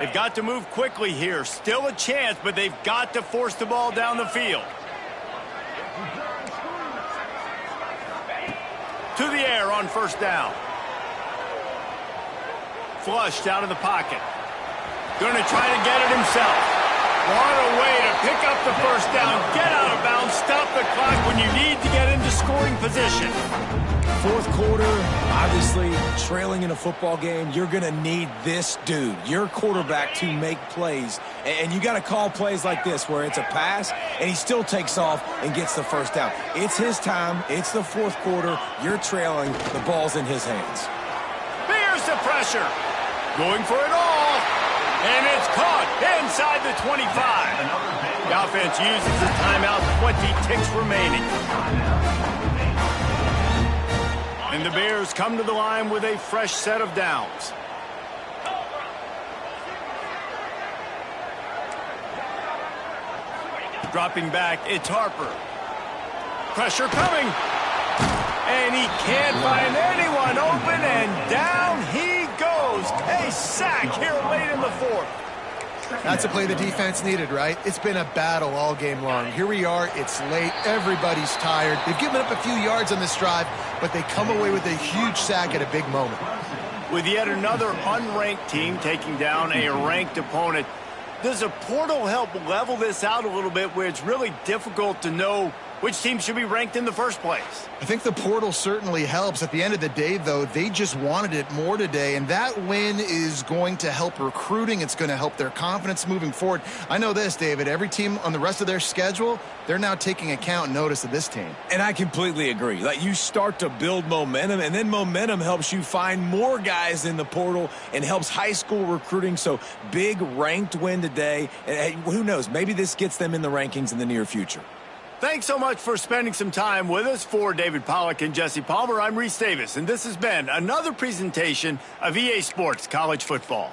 They've got to move quickly here. Still a chance, but they've got to force the ball down the field. To the air on first down. Flushed out of the pocket. Going to try to get it himself. What a way to pick up the first down. Get out of bounds. Stop the clock when you need to get into scoring position. Fourth quarter, obviously trailing in a football game, you're going to need this dude, your quarterback, to make plays. And you got to call plays like this where it's a pass and he still takes off and gets the first down. It's his time. It's the fourth quarter. You're trailing. The ball's in his hands. Here's the pressure. Going for it all. And it's caught inside the 25. The offense uses the timeout. 20 ticks remaining. And the Bears come to the line with a fresh set of downs. Dropping back, it's Harper. Pressure coming. And he can't find anyone open, and down he goes. A sack here late in the fourth. That's a play the defense needed, right? It's been a battle all game long. Here we are. It's late. Everybody's tired. They've given up a few yards on this drive, but they come away with a huge sack at a big moment. With yet another unranked team taking down a ranked opponent, does a portal help level this out a little bit where it's really difficult to know which team should be ranked in the first place? I think the portal certainly helps. At the end of the day, though, they just wanted it more today, and that win is going to help recruiting. It's going to help their confidence moving forward. I know this, David. Every team on the rest of their schedule, they're now taking account and notice of this team. And I completely agree. Like, you start to build momentum, and then momentum helps you find more guys in the portal and helps high school recruiting. So big ranked win today. And who knows, maybe this gets them in the rankings in the near future. Thanks so much for spending some time with us. For David Pollack and Jesse Palmer, I'm Reese Davis, and this has been another presentation of EA Sports College Football.